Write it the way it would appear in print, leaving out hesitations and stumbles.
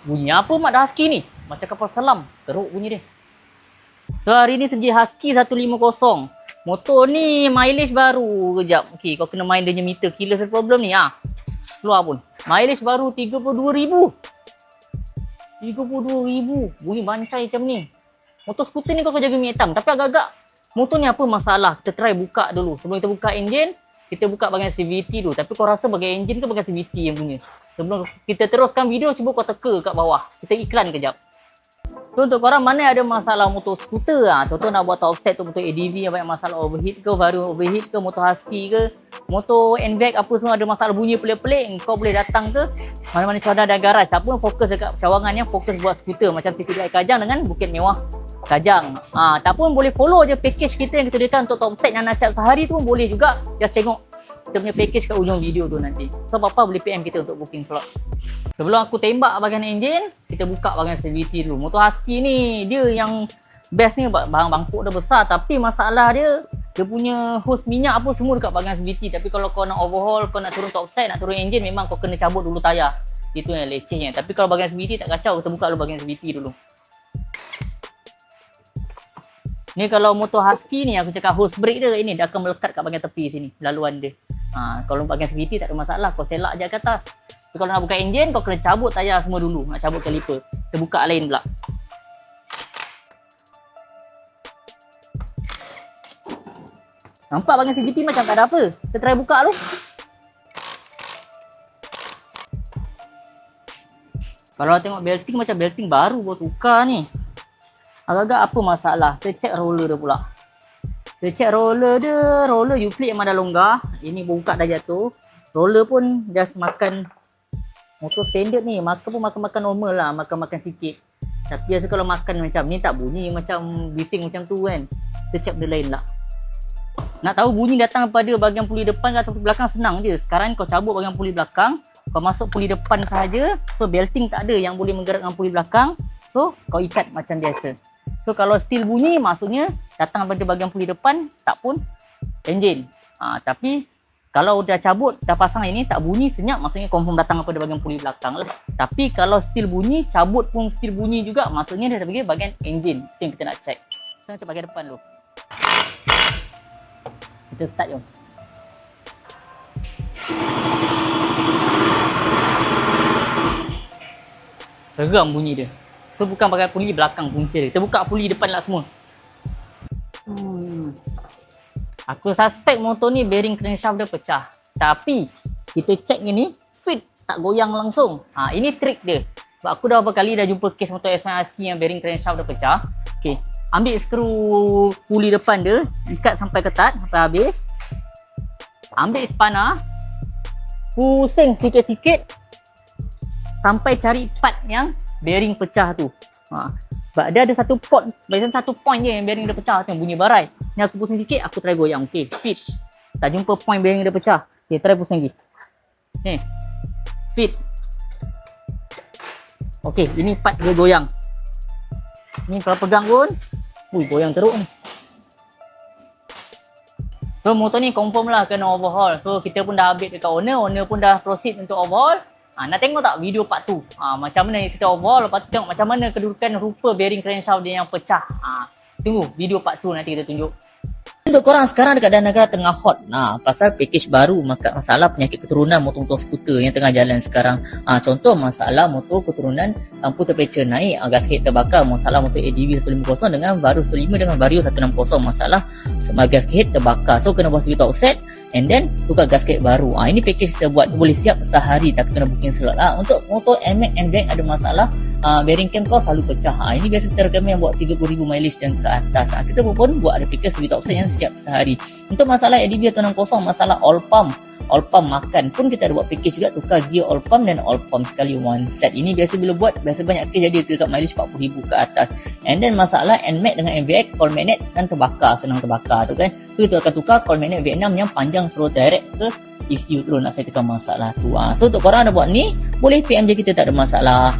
Bunyi apa mak dah husky ni? Macam kapal selam. Teruk bunyi dia. So hari ni segi husky 150. Motor ni mileage baru. Kejap. Okey, kau kena main dia punya meter. Killer satu problem ni. Keluar pun. Mileage baru 32,000. 32,000. Bunyi bancai macam ni. Motor skuter ni kau jaga minyak hitam. Tapi agak-agak motor ni apa masalah? Kita try buka dulu. Sebelum kita buka enjin, kita buka bahagian CVT dulu. Tapi kau rasa bahagian enjin ke bahagian CVT yang punya? Sebelum kita teruskan video, cuba kau teka kat bawah. Kita iklan kejap. So untuk korang mana ada masalah motor skuter contoh nak buat top offset tu, motor ADV yang banyak masalah overheat ke, baru overheat ke, motor husky ke, motor NVAC apa semua ada masalah bunyi pelik-pelik, kau boleh datang ke mana-mana Cawangan dan garaj. Tak pun fokus dekat Cawangan yang fokus buat skuter macam TVI Kajang dengan Bukit Mewah Kajang. Tak pun boleh follow je package kita yang kita sediakan untuk top set dan nasihat sehari tu pun boleh juga. Just tengok kita punya package kat ujung video tu nanti. So apa-apa boleh PM kita untuk booking slot. Sebelum aku tembak bahagian enjin, kita buka bahagian CVT dulu. Motor husky ni dia yang best ni, barang bangkuk dia besar tapi masalah dia punya hose minyak apa semua dekat bahagian CVT. Tapi kalau kau nak overhaul, kau nak turun top set, nak turun enjin, memang kau kena cabut dulu tayar. Itu yang lecehnya. Tapi kalau bahagian CVT tak kacau, kita buka dulu bahagian CVT dulu. Ni kalau motor husky ni aku cakap hose brake dia ini dia akan melekat kat bahagian tepi sini laluan dia. Kalau bahagian CVT tak ada masalah, kau selak je ke atas. Tapi kalau nak buka enjin kau kena cabut tayar semua dulu, nak cabut kaliper. Kita buka lain pula. Nampak bahagian CVT macam tak ada apa. Kita try buka dulu. Kalau tengok belting macam belting baru baru tukar ni. Agak-agak apa masalah? Kita cek roller dia pula. Kita cek roller dia. Roller Euclid memang dah longgar. Ini buka dah jatuh. Roller pun just makan motor standard ni. Makan pun makan-makan normal lah. Makan-makan sikit. Tapi biasa kalau makan macam ni tak bunyi macam bising macam tu kan. Kita cek benda lain lah. Nak tahu bunyi datang daripada bahagian puli depan atau puli belakang senang je. Sekarang kau cabut bahagian puli belakang. Kau masuk puli depan sahaja. So belting tak ada yang boleh menggerakkan puli belakang. So kau ikat macam biasa. So kalau still bunyi maksudnya datang daripada bahagian puli depan, tak pun enjin. Tapi kalau dah cabut, dah pasang ini tak bunyi senyap, maksudnya confirm datang daripada bahagian puli belakang lah. Tapi kalau still bunyi, cabut pun still bunyi juga, maksudnya dia daripada bahagian enjin. Itu yang kita nak check. So kita bahagian depan dulu. Kita start jom. Seram bunyi dia. So bukan pakai puli belakang punca dia. Kita buka puli depan lah semua. Aku suspect motor ni bearing crankshaft dia pecah. Tapi kita check ni fit tak goyang langsung. Ini trik dia. Sebab aku dah beberapa kali dah jumpa case motor S9 Husky yang bearing crankshaft dia pecah. Okey, ambil skru puli depan dia, ikat sampai ketat sampai habis. Ambil spana, pusing sikit-sikit sampai cari part yang bearing pecah tu. Sebab dia ada satu port, biasanya satu point je yang bearing dia pecah tu yang bunyi barai. Ni aku pusing sikit, aku try goyang. Okey, fit. Tak jumpa point bearing dia pecah. Okey, try pusing lagi. Ni. Fit. Okey, ini part dia goyang. Ni kalau pegang pun, goyang teruk ni. So motor ni confirm lah kena overhaul. So kita pun dah update dekat owner pun dah proceed untuk overhaul. Nak tengok tak video part 2? Macam mana kita overhaul, lepas tu tengok macam mana kedudukan rupa bearing crankshaft dia yang pecah. Tunggu video part 2 nanti kita tunjuk. Untuk korang sekarang dekat dalam negara tengah hot pasal package baru masalah penyakit keturunan motor-motor skuter yang tengah jalan sekarang. Contoh masalah motor keturunan lampu temperature naik, gasket terbakar, masalah motor ADV 150 dengan Vario 105 dengan Vario 160, masalah gasket terbakar. So kena buat CV top set and then tukar gasket baru. Ini package kita buat boleh siap sehari tapi kena booking slot. Untuk motor NMAX NVAC ada masalah bearing cam kau selalu pecah. Ini biasa kita recommend yang buat 30,000 mileage dan ke atas. Kita pun buat ada package CV top set yang siap sehari. Untuk masalah ADV 160, masalah all pump makan pun kita ada buat package juga, tukar gear all pump dan all pump sekali one set. Ini biasa bila buat biasa banyak case jadi dekat mileage 40,000 ke atas. And then masalah NMAX dengan NVAX coil magnet kan terbakar, senang terbakar tu kan. Tu kita akan tukar coil magnet Vietnam yang panjang flow direct ke ECU tu nak settlekan masalah tu. So untuk korang ada buat ni boleh PM je, kita tak ada masalah.